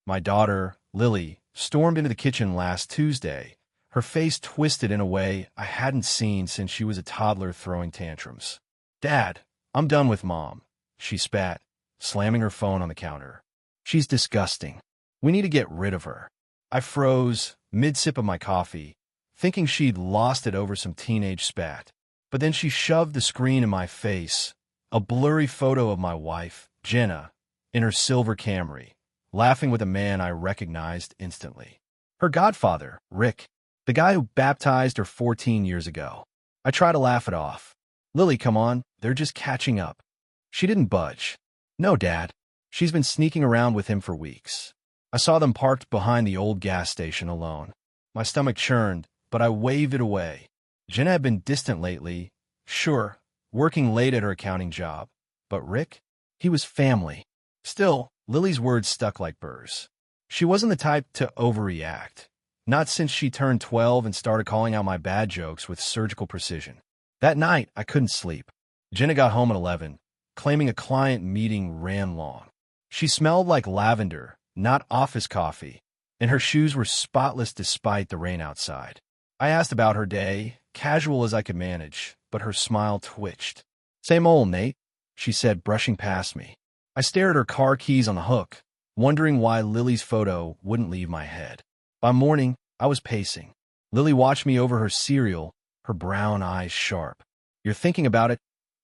My daughter, Lily, stormed into the kitchen last Tuesday, her face twisted in a way I hadn't seen since she was a toddler throwing tantrums. "Dad, I'm done with Mom," she spat, slamming her phone on the counter. "She's disgusting. We need to get rid of her." I froze, mid-sip of my coffee, thinking she'd lost it over some teenage spat. But then she shoved the screen in my face, a blurry photo of my wife, Jenna, in her silver Camry, laughing with a man I recognized instantly. Her godfather, Rick, the guy who baptized her 14 years ago. I try to laugh it off. "Lily, come on, they're just catching up." She didn't budge. "No, Dad. She's been sneaking around with him for weeks." I saw them parked behind the old gas station alone. My stomach churned, but I waved it away. Jenna had been distant lately, sure, working late at her accounting job. But Rick? He was family. Still, Lily's words stuck like burrs. She wasn't the type to overreact. Not since she turned 12 and started calling out my bad jokes with surgical precision. That night, I couldn't sleep. Jenna got home at 11, claiming a client meeting ran long. She smelled like lavender, not office coffee, and her shoes were spotless despite the rain outside. I asked about her day, casual as I could manage, but her smile twitched. "Same old, Nate," she said, brushing past me. I stared at her car keys on the hook, wondering why Lily's photo wouldn't leave my head. By morning, I was pacing. Lily watched me over her cereal, her brown eyes sharp. "You're thinking about it,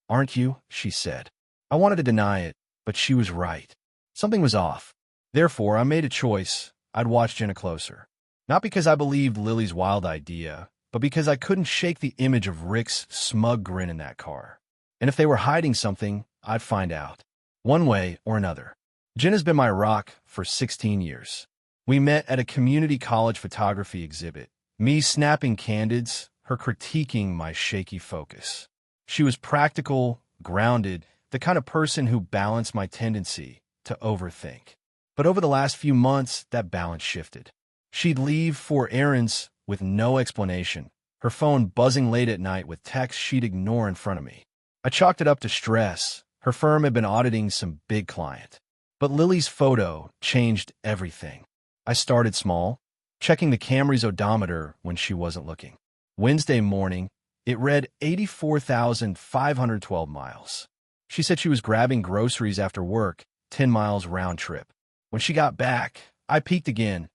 aren't you?" she said. I wanted to deny it, but she was right. Something was off. Therefore, I made a choice. I'd watch Jenna closer. Not because I believed Lily's wild idea, but because I couldn't shake the image of Rick's smug grin in that car. And if they were hiding something, I'd find out. One way or another. Jenna's been my rock for 16 years. We met at a community college photography exhibit. Me snapping candids, her critiquing my shaky focus. She was practical, grounded, the kind of person who balanced my tendency to overthink. But over the last few months, that balance shifted. She'd leave for errands with no explanation, her phone buzzing late at night with texts she'd ignore in front of me. I chalked it up to stress. Her firm had been auditing some big client. But Lily's photo changed everything. I started small, checking the Camry's odometer when she wasn't looking. Wednesday morning, it read 84,512 miles. She said she was grabbing groceries after work, 10 miles round trip. When she got back, I peeked again,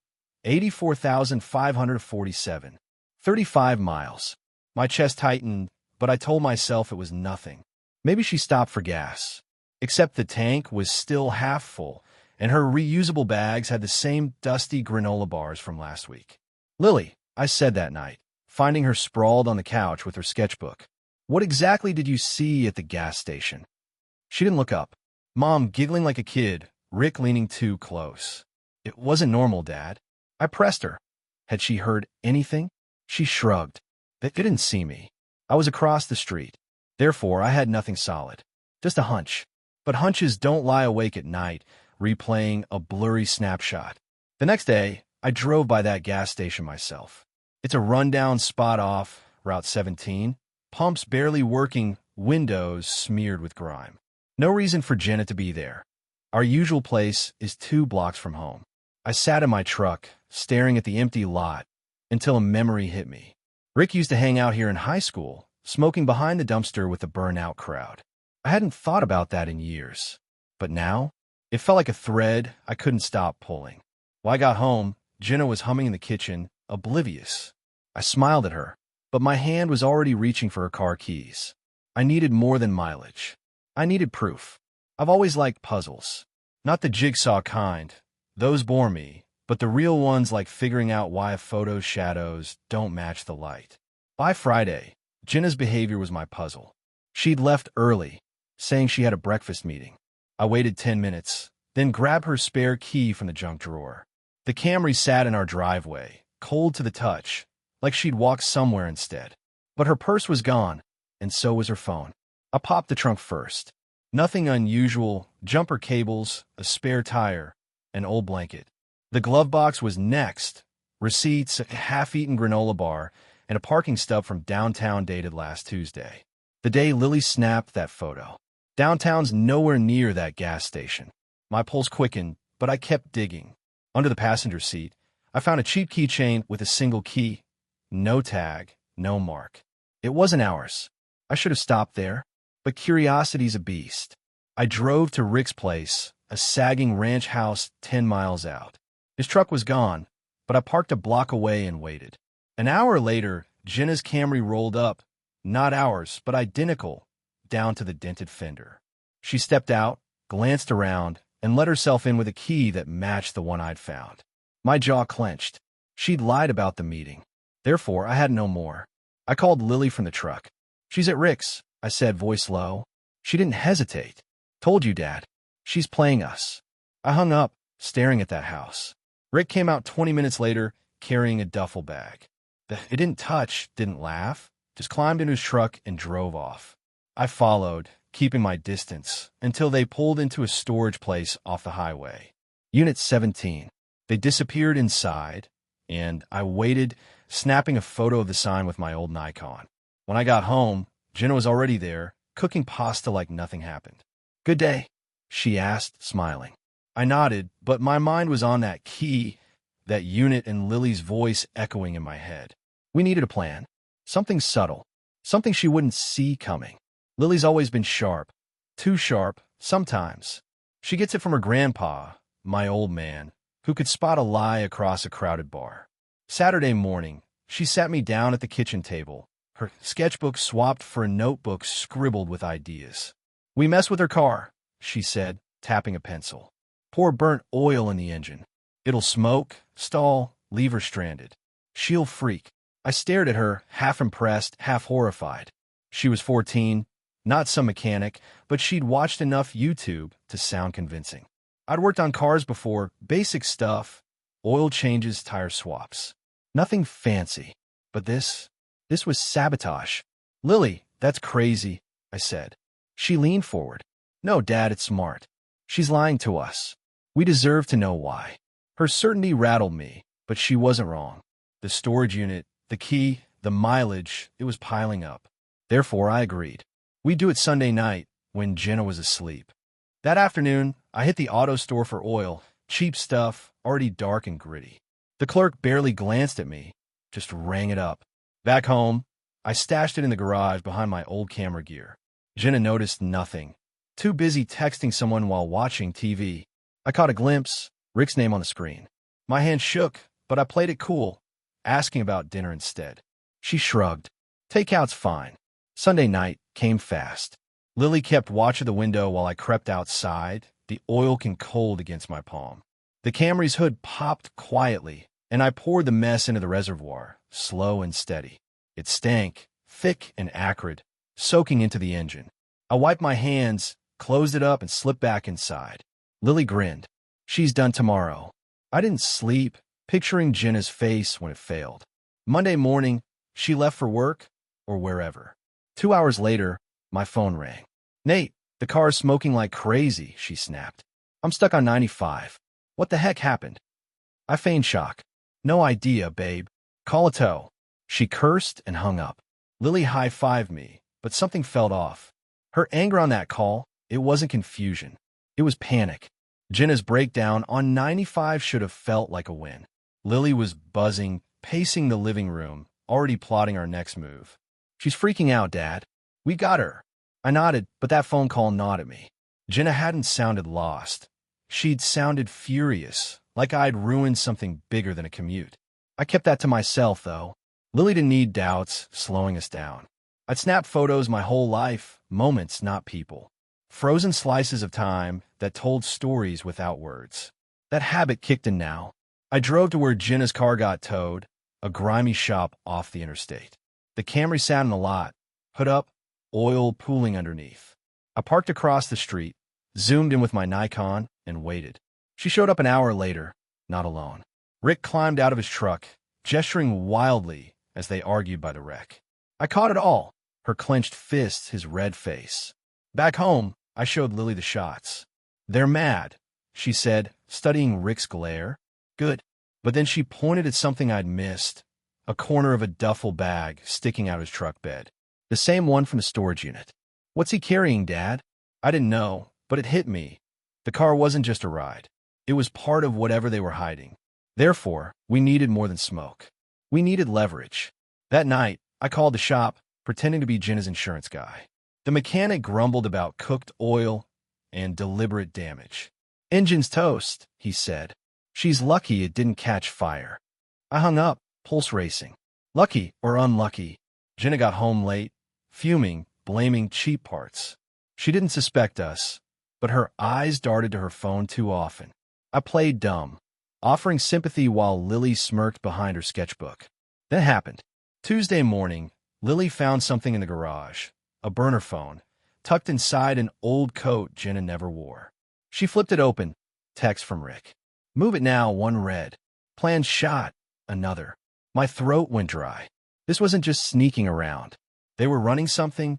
84,547, 35 miles. My chest tightened, but I told myself it was nothing. Maybe she stopped for gas. Except the tank was still half full, and her reusable bags had the same dusty granola bars from last week. "Lily," I said that night, finding her sprawled on the couch with her sketchbook. "What exactly did you see at the gas station?" She didn't look up. Mom giggling like a kid, Rick leaning too close. "It wasn't normal, Dad." I pressed her. Had she heard anything? She shrugged. They didn't see me. I was across the street. Therefore, I had nothing solid. Just a hunch. But hunches don't lie awake at night, replaying a blurry snapshot. The next day, I drove by that gas station myself. It's a rundown spot off Route 17, pumps barely working, windows smeared with grime. No reason for Jenna to be there. Our usual place is 2 blocks from home. I sat in my truck, staring at the empty lot, until a memory hit me. Rick used to hang out here in high school, smoking behind the dumpster with the burnout crowd. I hadn't thought about that in years. But now, it felt like a thread I couldn't stop pulling. When I got home, Jenna was humming in the kitchen, oblivious. I smiled at her, but my hand was already reaching for her car keys. I needed more than mileage. I needed proof. I've always liked puzzles. Not the jigsaw kind. Those bore me, but the real ones like figuring out why a photo's shadows don't match the light. By Friday, Jenna's behavior was my puzzle. She'd left early, saying she had a breakfast meeting. I waited 10 minutes, then grabbed her spare key from the junk drawer. The Camry sat in our driveway, cold to the touch, like she'd walked somewhere instead. But her purse was gone, and so was her phone. I popped the trunk first. Nothing unusual, jumper cables, a spare tire, an old blanket. The glove box was next, receipts, a half-eaten granola bar, and a parking stub from downtown dated last Tuesday. The day Lily snapped that photo. Downtown's nowhere near that gas station. My pulse quickened, but I kept digging. Under the passenger seat, I found a cheap keychain with a single key. No tag, no mark. It wasn't ours. I should have stopped there, but curiosity's a beast. I drove to Rick's place, a sagging ranch house 10 miles out. His truck was gone, but I parked a block away and waited. An hour later, Jenna's Camry rolled up, not ours, but identical, down to the dented fender. She stepped out, glanced around, and let herself in with a key that matched the one I'd found. My jaw clenched. She'd lied about the meeting. Therefore, I had no more. I called Lily from the truck. "She's at Rick's," I said, voice low. She didn't hesitate. "Told you, Dad. She's playing us." I hung up, staring at that house. Rick came out 20 minutes later, carrying a duffel bag. It didn't touch, didn't laugh, just climbed into his truck and drove off. I followed, keeping my distance, until they pulled into a storage place off the highway. Unit 17. They disappeared inside, and I waited, snapping a photo of the sign with my old Nikon. When I got home, Jenna was already there, cooking pasta like nothing happened. "Good day?" she asked, smiling. I nodded, but my mind was on that key, that unit, and Lily's voice echoing in my head. We needed a plan. Something subtle. Something she wouldn't see coming. Lily's always been sharp. Too sharp, sometimes. She gets it from her grandpa, my old man, who could spot a lie across a crowded bar. Saturday morning, she sat me down at the kitchen table, her sketchbook swapped for a notebook scribbled with ideas. "We mess with her car," she said, tapping a pencil. "Pour burnt oil in the engine. It'll smoke, stall, leave her stranded. She'll freak." I stared at her, half impressed, half horrified. She was 14, not some mechanic, but she'd watched enough YouTube to sound convincing. I'd worked on cars before, basic stuff, oil changes, tire swaps. Nothing fancy. But this was sabotage. "Lily, that's crazy," I said. She leaned forward. "No, Dad, it's smart. She's lying to us. We deserve to know why." Her certainty rattled me, but she wasn't wrong. The storage unit, the key, the mileage, it was piling up. Therefore, I agreed. We'd do it Sunday night, when Jenna was asleep. That afternoon, I hit the auto store for oil, cheap stuff, already dark and gritty. The clerk barely glanced at me, just rang it up. Back home, I stashed it in the garage behind my old camera gear. Jenna noticed nothing. Too busy texting someone while watching TV. I caught a glimpse, Rick's name on the screen. My hand shook, but I played it cool, asking about dinner instead. She shrugged. "Takeout's fine." Sunday night came fast. Lily kept watch of the window while I crept outside, the oil can cold against my palm. The Camry's hood popped quietly, and I poured the mess into the reservoir, slow and steady. It stank, thick and acrid, soaking into the engine. I wiped my hands, closed it up, and slipped back inside. Lily grinned. "She's done tomorrow." I didn't sleep, picturing Jenna's face when it failed. Monday morning, she left for work, or wherever. 2 hours later, my phone rang. "Nate, the car's smoking like crazy," she snapped. "I'm stuck on 95. What the heck happened?" I feigned shock. "No idea, babe. Call a tow." She cursed and hung up. Lily high-fived me, but something felt off. Her anger on that call, it wasn't confusion. It was panic. Jenna's breakdown on 95 should have felt like a win. Lily was buzzing, pacing the living room, already plotting our next move. "She's freaking out, Dad. We got her." I nodded, but that phone call gnawed at me. Jenna hadn't sounded lost. She'd sounded furious, like I'd ruined something bigger than a commute. I kept that to myself, though. Lily didn't need doubts slowing us down. I'd snapped photos my whole life, moments, not people. Frozen slices of time that told stories without words. That habit kicked in now. I drove to where Jenna's car got towed, a grimy shop off the interstate. The Camry sat in the lot, hood up, oil pooling underneath. I parked across the street, zoomed in with my Nikon, and waited. She showed up an hour later, not alone. Rick climbed out of his truck, gesturing wildly as they argued by the wreck. I caught it all, her clenched fists, his red face. Back home, I showed Lily the shots. "They're mad," she said, studying Rick's glare. "Good." But then she pointed at something I'd missed, a corner of a duffel bag sticking out his truck bed. The same one from the storage unit. "What's he carrying, Dad?" I didn't know, but it hit me. The car wasn't just a ride. It was part of whatever they were hiding. Therefore, we needed more than smoke. We needed leverage. That night, I called the shop, pretending to be Jenna's insurance guy. The mechanic grumbled about cooked oil and deliberate damage. "Engine's toast," he said. "She's lucky it didn't catch fire." I hung up, pulse racing. Lucky or unlucky, Jenna got home late, fuming, blaming cheap parts. She didn't suspect us, but her eyes darted to her phone too often. I played dumb, offering sympathy while Lily smirked behind her sketchbook. Then happened. Tuesday morning, Lily found something in the garage, a burner phone, tucked inside an old coat Jenna never wore. She flipped it open. Text from Rick. "Move it now," one read. "Plan shot," another. My throat went dry. This wasn't just sneaking around. They were running something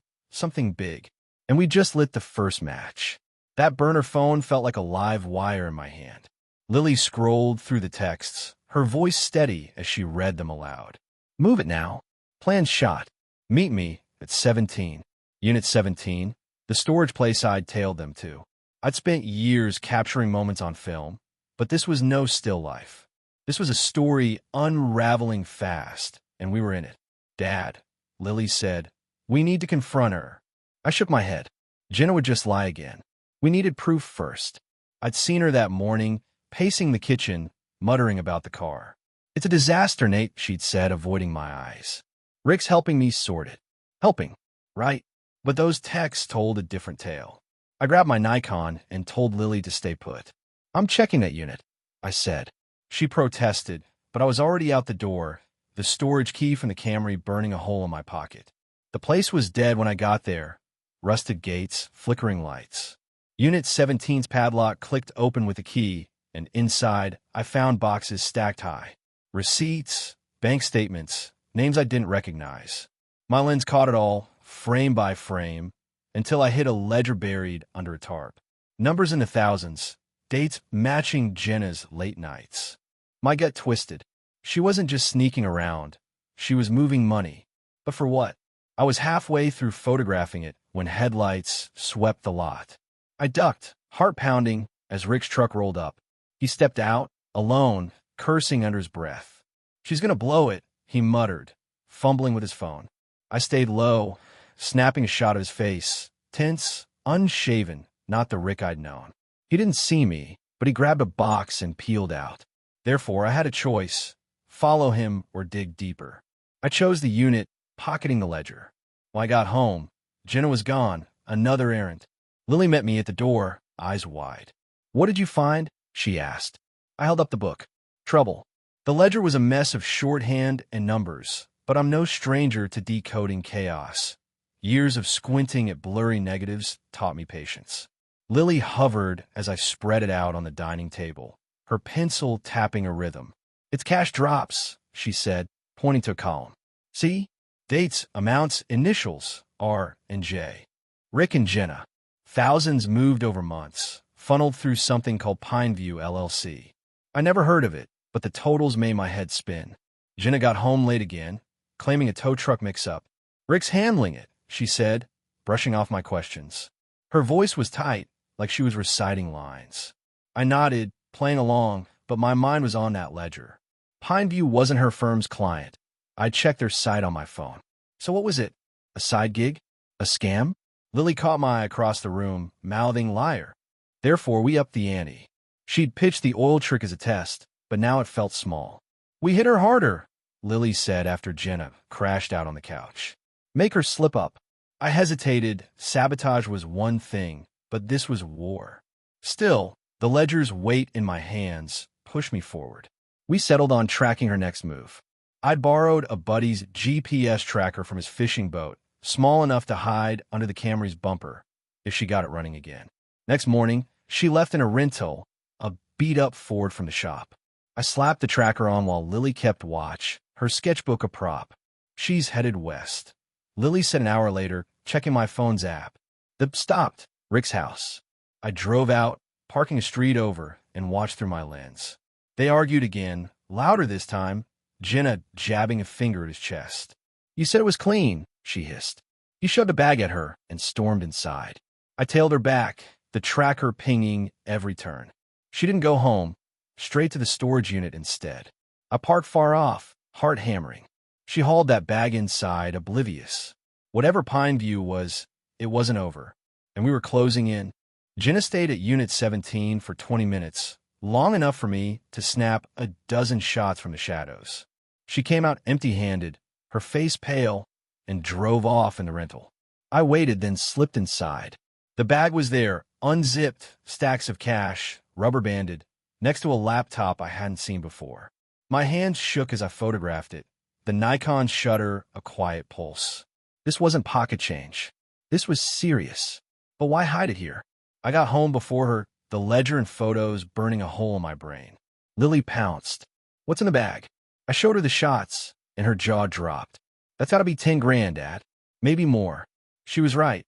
big. And we just lit the first match. That burner phone felt like a live wire in my hand. Lily scrolled through the texts, her voice steady as she read them aloud. "Move it now. Plan shot. Meet me at 17. Unit 17, the storage place I'd tailed them to. I'd spent years capturing moments on film, but this was no still life. This was a story unraveling fast, and we were in it. "Dad," Lily said, "we need to confront her." I shook my head. Jenna would just lie again. We needed proof first. I'd seen her that morning, pacing the kitchen, muttering about the car. "It's a disaster, Nate," she'd said, avoiding my eyes. "Rick's helping me sort it." Helping, right? But those texts told a different tale. I grabbed my Nikon and told Lily to stay put. "I'm checking that unit," I said. She protested, but I was already out the door, the storage key from the Camry burning a hole in my pocket. The place was dead when I got there. Rusted gates, flickering lights. Unit 17's padlock clicked open with a key, and inside, I found boxes stacked high. Receipts, bank statements, names I didn't recognize. My lens caught it all, frame by frame, until I hit a ledger buried under a tarp. Numbers in the thousands, dates matching Jenna's late nights. My gut twisted. She wasn't just sneaking around. She was moving money. But for what? I was halfway through photographing it when headlights swept the lot. I ducked, heart pounding, as Rick's truck rolled up. He stepped out, alone, cursing under his breath. "She's gonna blow it," he muttered, fumbling with his phone. I stayed low, snapping a shot of his face, tense, unshaven, not the Rick I'd known. He didn't see me, but he grabbed a box and peeled out. Therefore, I had a choice: follow him or dig deeper. I chose the unit, pocketing the ledger. When I got home, Jenna was gone, another errand. Lily met me at the door, eyes wide. "What did you find?" she asked. I held up the book. Trouble. The ledger was a mess of shorthand and numbers, but I'm no stranger to decoding chaos. Years of squinting at blurry negatives taught me patience. Lily hovered as I spread it out on the dining table, her pencil tapping a rhythm. "It's cash drops," she said, pointing to a column. "See? Dates, amounts, initials, R and J. Rick and Jenna. Thousands moved over months, funneled through something called Pineview LLC. I never heard of it, but the totals made my head spin. Jenna got home late again, claiming a tow truck mix-up. "Rick's handling it," she said, brushing off my questions. Her voice was tight, like she was reciting lines. I nodded, playing along, but my mind was on that ledger. Pineview wasn't her firm's client. I checked their site on my phone. So what was it? A side gig? A scam? Lily caught my eye across the room, mouthing liar. Therefore, we upped the ante. She'd pitched the oil trick as a test, but now it felt small. "We hit her harder," Lily said after Jenna crashed out on the couch. "Make her slip up." I hesitated. Sabotage was one thing, but this was war. Still, the ledger's weight in my hands pushed me forward. We settled on tracking her next move. I'd borrowed a buddy's GPS tracker from his fishing boat, small enough to hide under the Camry's bumper if she got it running again. Next morning, she left in a rental, a beat-up Ford from the shop. I slapped the tracker on while Lily kept watch, her sketchbook a prop. She's headed west. Lily said an hour later, checking my phone's app. The stopped. Rick's house. I drove out, parking a street over, and watched through my lens. They argued again, louder this time, Jenna jabbing a finger at his chest. "You said it was clean," she hissed. He shoved a bag at her and stormed inside. I tailed her back, the tracker pinging every turn. She didn't go home, straight to the storage unit instead. I parked far off, heart hammering. She hauled that bag inside, oblivious. Whatever Pine View was, it wasn't over, and we were closing in. Jenna stayed at Unit 17 for 20 minutes, long enough for me to snap a dozen shots from the shadows. She came out empty-handed, her face pale, and drove off in the rental. I waited, then slipped inside. The bag was there, unzipped, stacks of cash, rubber-banded, next to a laptop I hadn't seen before. My hands shook as I photographed it, the Nikon shutter a quiet pulse. This wasn't pocket change. This was serious. But why hide it here? I got home before her, the ledger and photos burning a hole in my brain. Lily pounced. "What's in the bag?" I showed her the shots, and her jaw dropped. "That's gotta be 10 grand, Dad. Maybe more." She was right.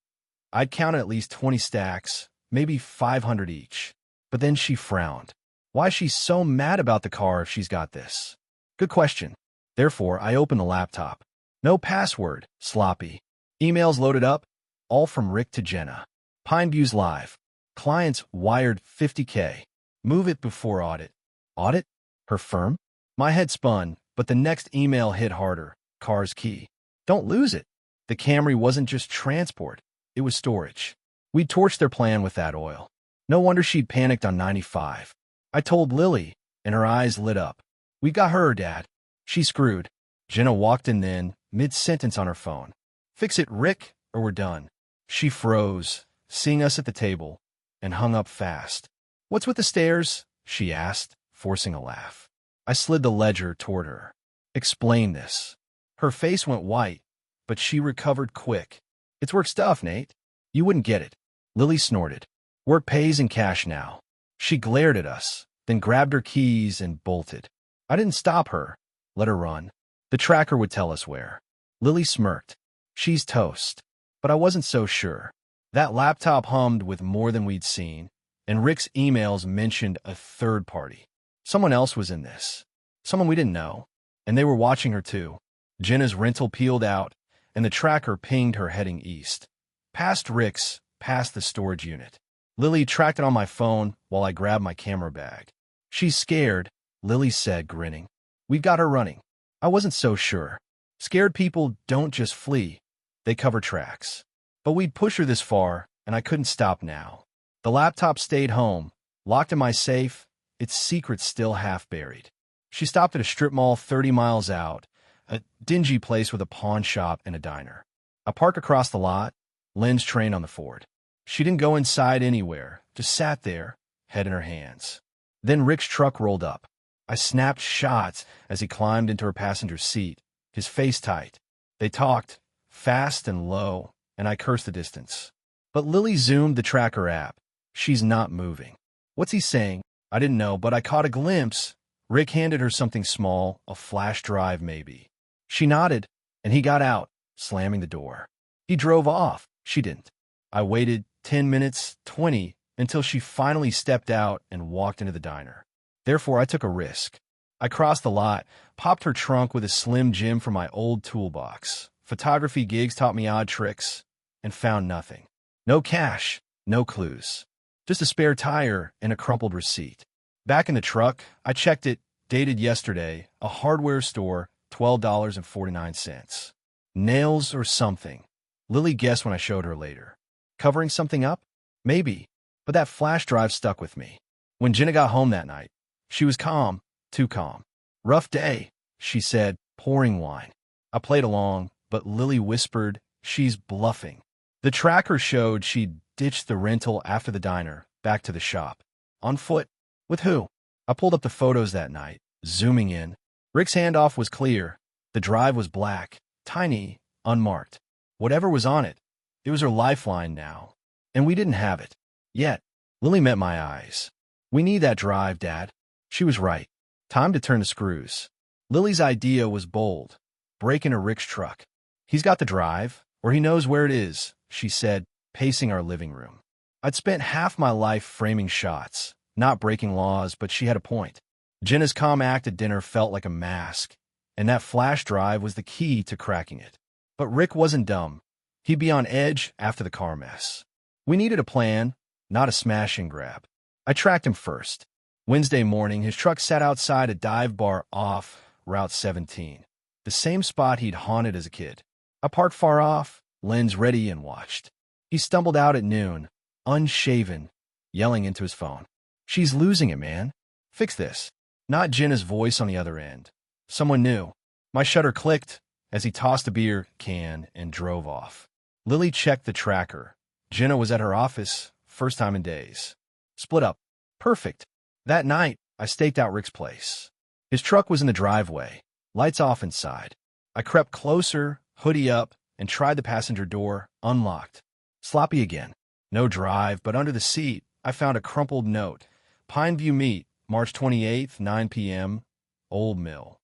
I'd counted at least 20 stacks, maybe 500 each. But then she frowned. Why is she so mad about the car if she's got this? Good question. Therefore, I opened the laptop. No password, sloppy. Emails loaded up, all from Rick to Jenna. Pine View's live. Clients wired $50K. Move it before audit. Audit? Her firm? My head spun, but the next email hit harder. Car's key. Don't lose it. The Camry wasn't just transport. It was storage. We'd torched their plan with that oil. No wonder she'd panicked on 95. I told Lily, and her eyes lit up. "We got her, Dad." She screwed. Jenna walked in then, mid-sentence on her phone. "Fix it, Rick, or we're done." She froze, seeing us at the table, and hung up fast. "What's with the stairs?" she asked, forcing a laugh. I slid the ledger toward her. "Explain this." Her face went white, but she recovered quick. "It's work stuff, Nate. You wouldn't get it." Lily snorted. "Work pays in cash now." She glared at us, then grabbed her keys and bolted. I didn't stop her. Let her run. The tracker would tell us where. Lily smirked. "She's toast." But I wasn't so sure. That laptop hummed with more than we'd seen, and Rick's emails mentioned a third party. Someone else was in this. Someone we didn't know. And they were watching her too. Jenna's rental peeled out, and the tracker pinged her heading east. Past Rick's, past the storage unit. Lily tracked it on my phone while I grabbed my camera bag. "She's scared," Lily said, grinning. "We've got her running." I wasn't so sure. Scared people don't just flee. They cover tracks. But we'd push her this far, and I couldn't stop now. The laptop stayed home, locked in my safe, its secrets still half buried. She stopped at a strip mall 30 miles out, a dingy place with a pawn shop and a diner. I parked across the lot, lens trained on the Ford. She didn't go inside anywhere, just sat there, head in her hands. Then Rick's truck rolled up. I snapped shots as he climbed into her passenger seat, his face tight. They talked, fast and low, and I cursed the distance. But Lily zoomed the tracker app. She's not moving. What's he saying? I didn't know, but I caught a glimpse. Rick handed her something small, a flash drive maybe. She nodded, and he got out, slamming the door. He drove off. She didn't. I waited 10 minutes, 20, until she finally stepped out and walked into the diner. Therefore, I took a risk. I crossed the lot, popped her trunk with a Slim Jim from my old toolbox. Photography gigs taught me odd tricks, and found nothing. No cash, no clues. Just a spare tire and a crumpled receipt. Back in the truck, I checked it, dated yesterday, a hardware store, $12.49. Nails or something. Lily guessed when I showed her later. Covering something up? Maybe, but that flash drive stuck with me. When Jenna got home that night, she was calm, too calm. "Rough day," she said, pouring wine. I played along, but Lily whispered, "She's bluffing." The tracker showed she'd ditched the rental after the diner, back to the shop. On foot. With who? I pulled up the photos that night, zooming in. Rick's handoff was clear. The drive was black, tiny, unmarked. Whatever was on it, it was her lifeline now. And we didn't have it. Yet. Lily met my eyes. "We need that drive, Dad." She was right. Time to turn the screws. Lily's idea was bold. Break into Rick's truck. "He's got the drive, or he knows where it is," she said, pacing our living room. I'd spent half my life framing shots, not breaking laws, but she had a point. Jenna's calm act at dinner felt like a mask, and that flash drive was the key to cracking it. But Rick wasn't dumb. He'd be on edge after the car mess. We needed a plan, not a smash and grab. I tracked him first. Wednesday morning, his truck sat outside a dive bar off Route 17, the same spot he'd haunted as a kid. I parked far off, lens ready, and watched. He stumbled out at noon, unshaven, yelling into his phone. "She's losing it, man. Fix this." Not Jenna's voice on the other end. Someone new. My shutter clicked as he tossed a beer can and drove off. Lily checked the tracker. Jenna was at her office, first time in days. Split up. Perfect. That night, I staked out Rick's place. His truck was in the driveway, lights off inside. I crept closer, hoodie up, and tried the passenger door, unlocked. Sloppy again. No drive, but under the seat, I found a crumpled note. Pineview Meet, March 28th, 9 p.m., Old Mill.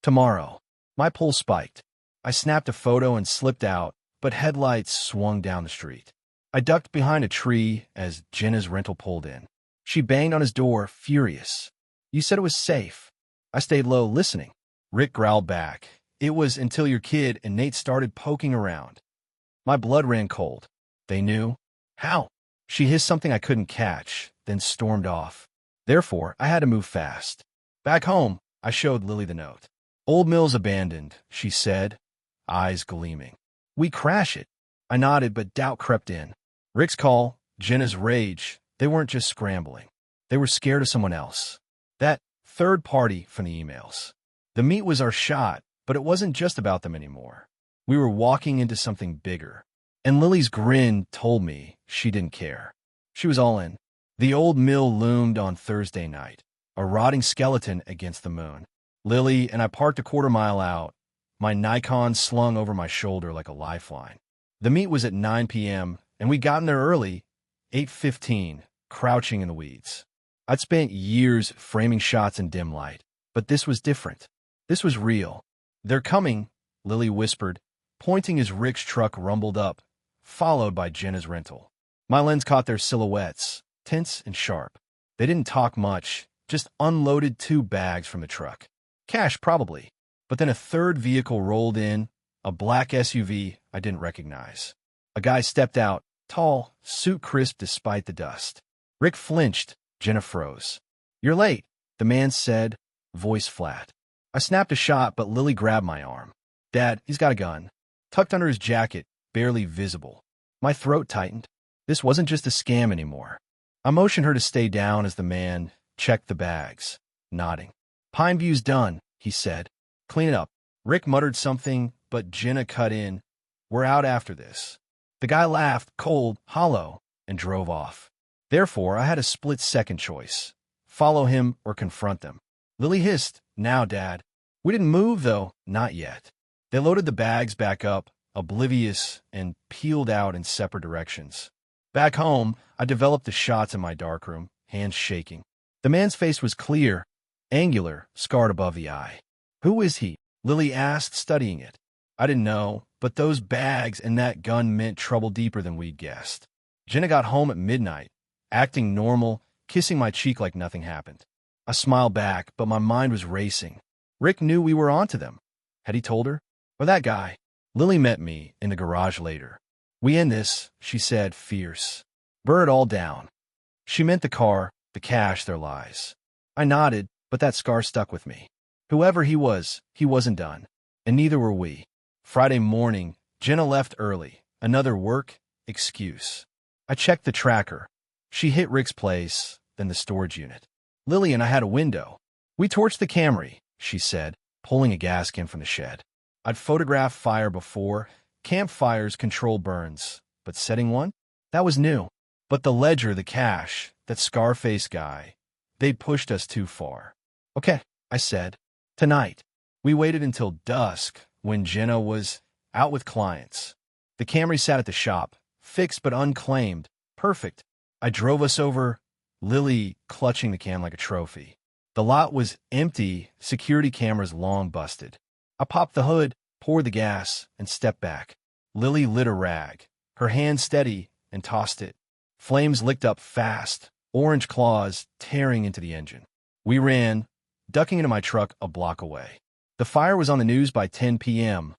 Tomorrow. My pulse spiked. I snapped a photo and slipped out, but headlights swung down the street. I ducked behind a tree as Jenna's rental pulled in. She banged on his door, furious. "You said it was safe." I stayed low, listening. Rick growled back. "It was until your kid and Nate started poking around." My blood ran cold. They knew? How? She hissed something I couldn't catch, then stormed off. Therefore, I had to move fast. Back home, I showed Lily the note. "Old Mill's abandoned," she said, eyes gleaming. "We crash it." I nodded, but doubt crept in. Rick's call, Jenna's rage, they weren't just scrambling. They were scared of someone else. That third party from the emails. The meet was our shot, but it wasn't just about them anymore. We were walking into something bigger. And Lily's grin told me she didn't care. She was all in. The old mill loomed on Thursday night, a rotting skeleton against the moon. Lily and I parked a quarter-mile out, my Nikon slung over my shoulder like a lifeline. The meet was at 9 p.m., and we'd gotten there early, 8:15, crouching in the weeds. I'd spent years framing shots in dim light, but this was different. This was real. "They're coming," Lily whispered, pointing as Rick's truck rumbled up, followed by Jenna's rental. My lens caught their silhouettes, tense and sharp. They didn't talk much, just unloaded 2 bags from the truck. Cash, probably. But then a third vehicle rolled in, a black SUV I didn't recognize. A guy stepped out, tall, suit crisp despite the dust. Rick flinched. Jenna froze. "You're late," the man said, voice flat. I snapped a shot, but Lily grabbed my arm. "Dad, he's got a gun." Tucked under his jacket, barely visible. My throat tightened. This wasn't just a scam anymore. I motioned her to stay down as the man checked the bags, nodding. "Pineview's done," he said. "Clean it up." Rick muttered something, but Jenna cut in. "We're out after this." The guy laughed, cold, hollow, and drove off. Therefore, I had a split-second choice. Follow him or confront them. Lily hissed, "Now, Dad." We didn't move, though, not yet. They loaded the bags back up, oblivious, and peeled out in separate directions. Back home, I developed the shots in my darkroom, hands shaking. The man's face was clear, angular, scarred above the eye. "Who is he?" Lily asked, studying it. I didn't know, but those bags and that gun meant trouble deeper than we'd guessed. Jenna got home at midnight, acting normal, kissing my cheek like nothing happened. I smiled back, but my mind was racing. Rick knew we were onto them. Had he told her? Or that guy? Lily met me in the garage later. "We in this," she said, fierce. "Burn it all down." She meant the car, the cash, their lies. I nodded, but that scar stuck with me. Whoever he wasn't done. And neither were we. Friday morning, Jenna left early. Another work excuse. I checked the tracker. She hit Rick's place, then the storage unit. Lily and I had a window. "We torched the Camry," she said, pulling a gas can from the shed. I'd photographed fire before. Campfires control burns. But setting one? That was new. But the ledger, the cash, that Scarface guy, they'd pushed us too far. "Okay," I said. "Tonight." We waited until dusk, when Jenna was out with clients. The Camry sat at the shop, fixed but unclaimed. Perfect. I drove us over, Lily clutching the can like a trophy. The lot was empty, security cameras long busted. I popped the hood, poured the gas, and stepped back. Lily lit a rag, her hand steady, and tossed it. Flames licked up fast, orange claws tearing into the engine. We ran, ducking into my truck a block away. The fire was on the news by 10 p.m.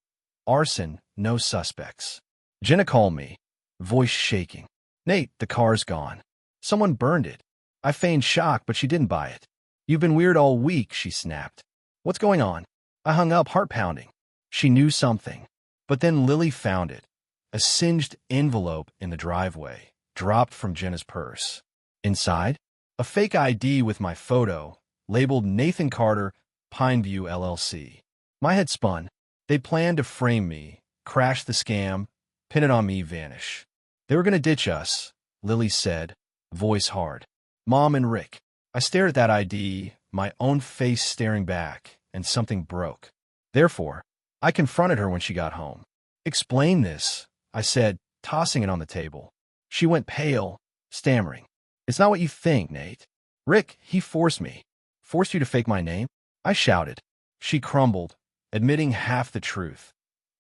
Arson, no suspects. Jenna called me, voice shaking. "Nate, the car's gone. Someone burned it." I feigned shock, but she didn't buy it. You've been weird all week, she snapped. What's going on? I hung up, heart pounding. She knew something. But then Lily found it. A singed envelope in the driveway, dropped from Jenna's purse. Inside, a fake ID with my photo, labeled Nathan Carter, Pineview LLC. My head spun. They planned to frame me, crash the scam, pin it on me, vanish. They were going to ditch us, Lily said, voice hard. Mom and Rick. I stared at that ID, my own face staring back, and something broke. Therefore, I confronted her when she got home. Explain this, I said, tossing it on the table. She went pale, stammering. It's not what you think, Nate. Rick, he forced me. Forced you to fake my name? I shouted. She crumbled, admitting half the truth.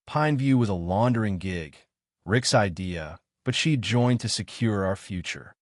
Pineview was a laundering gig, Rick's idea, but she'd joined to secure our future.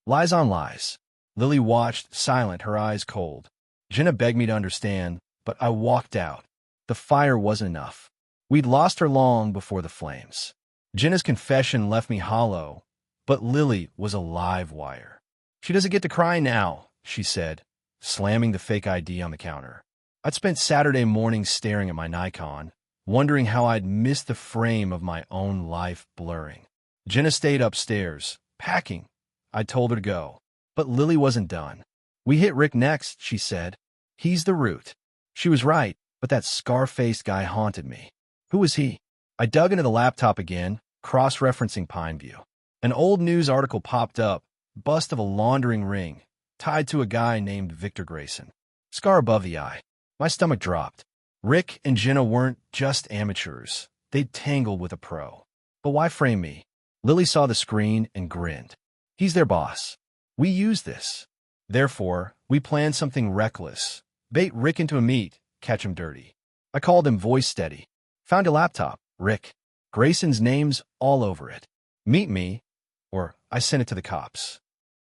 Lies on lies. Lily watched, silent, her eyes cold. Jenna begged me to understand, but I walked out. The fire wasn't enough. We'd lost her long before the flames. Jenna's confession left me hollow, but Lily was a live wire. She doesn't get to cry now, she said, slamming the fake ID on the counter. I'd spent Saturday morning staring at my Nikon, wondering how I'd missed the frame of my own life blurring. Jenna stayed upstairs, packing. I told her to go. But Lily wasn't done. We hit Rick next, she said. He's the root. She was right, but that scar-faced guy haunted me. Who was he? I dug into the laptop again, cross-referencing Pineview. An old news article popped up, bust of a laundering ring, tied to a guy named Victor Grayson. Scar above the eye. My stomach dropped. Rick and Jenna weren't just amateurs. They'd tangled with a pro. But why frame me? Lily saw the screen and grinned. He's their boss. We use this. Therefore, we planned something reckless. Bait Rick into a meet, catch him dirty. I called him voice steady. Found a laptop, Rick. Grayson's name's all over it. Meet me, or I sent it to the cops.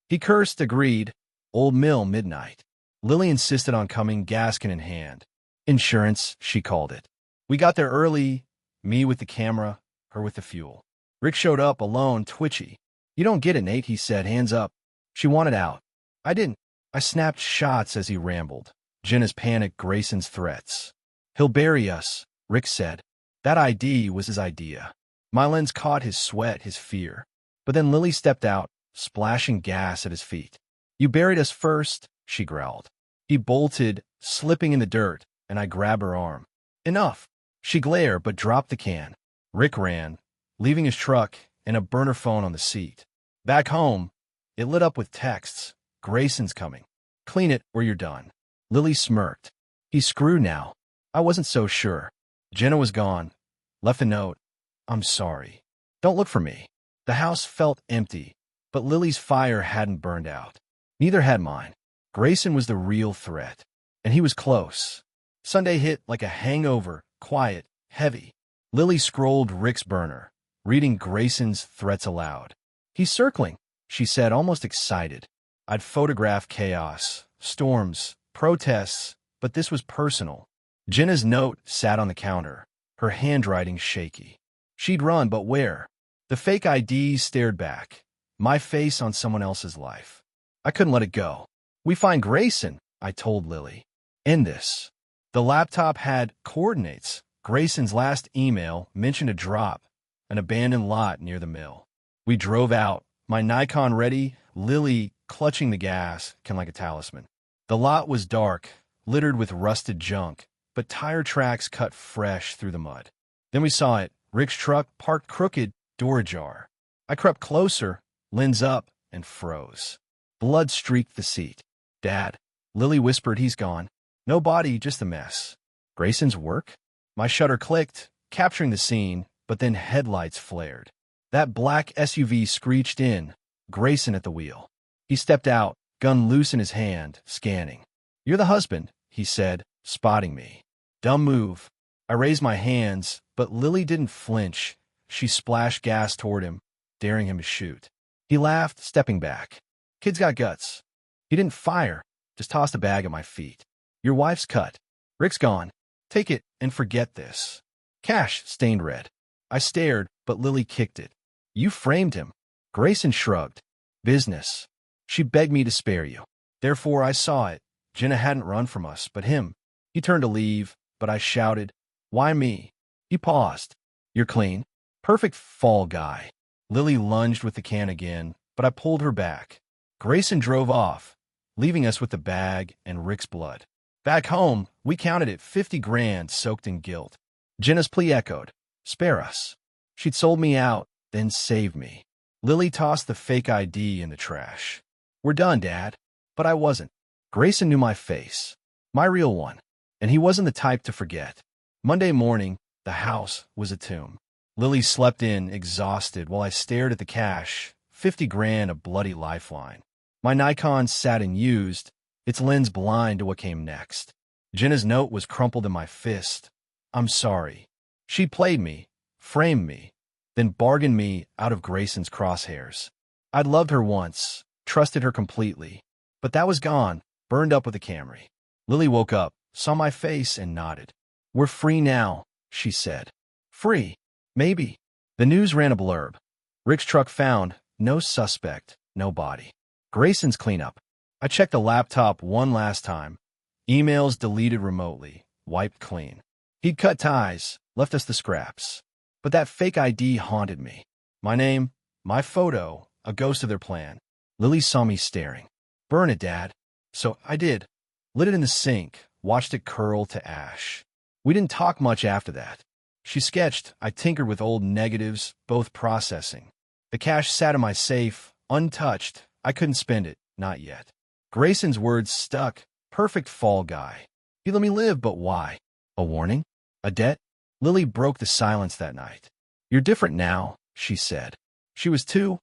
He cursed, agreed. Old Mill, midnight. Lily insisted on coming, gaskin in hand. Insurance, she called it. We got there early, me with the camera, her with the fuel. Rick showed up alone, twitchy. You don't get it, Nate, he said, hands up. She wanted out. I didn't. I snapped shots as he rambled. Jenna's panic, Grayson's threats. He'll bury us, Rick said. That ID was his idea. My lens caught his sweat, his fear. But then Lily stepped out, splashing gas at his feet. You buried us first, she growled. He bolted, slipping in the dirt, and I grabbed her arm. Enough. She glared but dropped the can. Rick ran, leaving his truck and a burner phone on the seat. Back home, it lit up with texts. Grayson's coming. Clean it or you're done. Lily smirked. He's screwed now. I wasn't so sure. Jenna was gone. Left a note. I'm sorry. Don't look for me. The house felt empty, but Lily's fire hadn't burned out. Neither had mine. Grayson was the real threat, and he was close. Sunday hit like a hangover, quiet, heavy. Lily scrolled Rick's burner, reading Grayson's threats aloud. He's circling, she said, almost excited. I'd photographed chaos, storms, protests, but this was personal. Jenna's note sat on the counter, her handwriting shaky. She'd run, but where? The fake IDs stared back, my face on someone else's life. I couldn't let it go. We find Grayson, I told Lily. End this. The laptop had coordinates. Grayson's last email mentioned a drop, an abandoned lot near the mill. We drove out, my Nikon ready, Lily clutching the gas, like a talisman. The lot was dark, littered with rusted junk, but tire tracks cut fresh through the mud. Then we saw it, Rick's truck parked crooked, door ajar. I crept closer, lens up, and froze. Blood streaked the seat. Dad, Lily whispered, he's gone. No body, just a mess. Grayson's work? My shutter clicked, capturing the scene, but then headlights flared. That black SUV screeched in, Grayson at the wheel. He stepped out, gun loose in his hand, scanning. You're the husband, he said, spotting me. Dumb move. I raised my hands, but Lily didn't flinch. She splashed gas toward him, daring him to shoot. He laughed, stepping back. Kid's got guts. He didn't fire, just tossed a bag at my feet. Your wife's cut. Rick's gone. Take it and forget this. Cash stained red. I stared, but Lily kicked it. You framed him. Grayson shrugged. Business. She begged me to spare you. Therefore, I saw it. Jenna hadn't run from us, but him. He turned to leave, but I shouted, "Why me?" He paused. "You're clean." Perfect fall guy. Lily lunged with the can again, but I pulled her back. Grayson drove off, leaving us with the bag and Rick's blood. Back home, we counted it 50 grand soaked in guilt. Jenna's plea echoed, "Spare us." She'd sold me out, then saved me. Lily tossed the fake ID in the trash. "We're done, Dad." But I wasn't. Grayson knew my face, my real one, and he wasn't the type to forget. Monday morning, the house was a tomb. Lily slept in, exhausted, while I stared at the cash, 50 grand, a bloody lifeline. My Nikon sat unused, its lens blind to what came next. Jenna's note was crumpled in my fist. "I'm sorry." She played me, framed me, then bargained me out of Grayson's crosshairs. I'd loved her once, trusted her completely, but that was gone, burned up with a Camry. Lily woke up, saw my face, and nodded. "We're free now," she said. Free? Maybe. The news ran a blurb. Rick's truck found, no suspect, no body. Grayson's cleanup. I checked the laptop one last time. Emails deleted remotely, wiped clean. He'd cut ties, left us the scraps. But that fake ID haunted me. My name, my photo, a ghost of their plan. Lily saw me staring. "Burn it, Dad." So I did. Lit it in the sink, watched it curl to ash. We didn't talk much after that. She sketched, I tinkered with old negatives, both processing. The cash sat in my safe, untouched. I couldn't spend it, not yet. Grayson's words stuck. Perfect fall guy. He let me live, but why? A warning? A debt? Lily broke the silence that night. "You're different now," she said. She was too.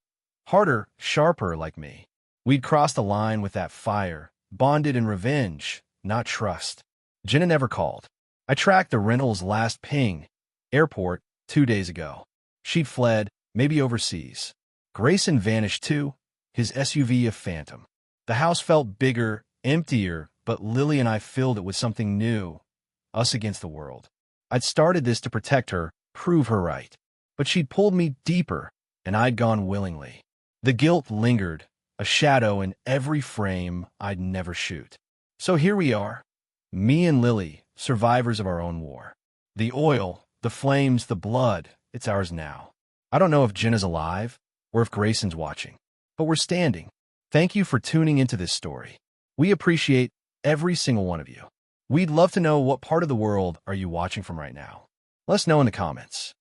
Harder, sharper like me. We'd crossed the line with that fire, bonded in revenge, not trust. Jenna never called. I tracked the rental's last ping. Airport, 2 days ago. She'd fled, maybe overseas. Grayson vanished too, his SUV a phantom. The house felt bigger, emptier, but Lily and I filled it with something new. Us against the world. I'd started this to protect her, prove her right. But she'd pulled me deeper, and I'd gone willingly. The guilt lingered, a shadow in every frame I'd never shoot. So here we are, me and Lily, survivors of our own war. The oil, the flames, the blood, it's ours now. I don't know if Jenna's alive or if Grayson's watching, but we're standing. Thank you for tuning into this story. We appreciate every single one of you. We'd love to know what part of the world are you watching from right now. Let us know in the comments.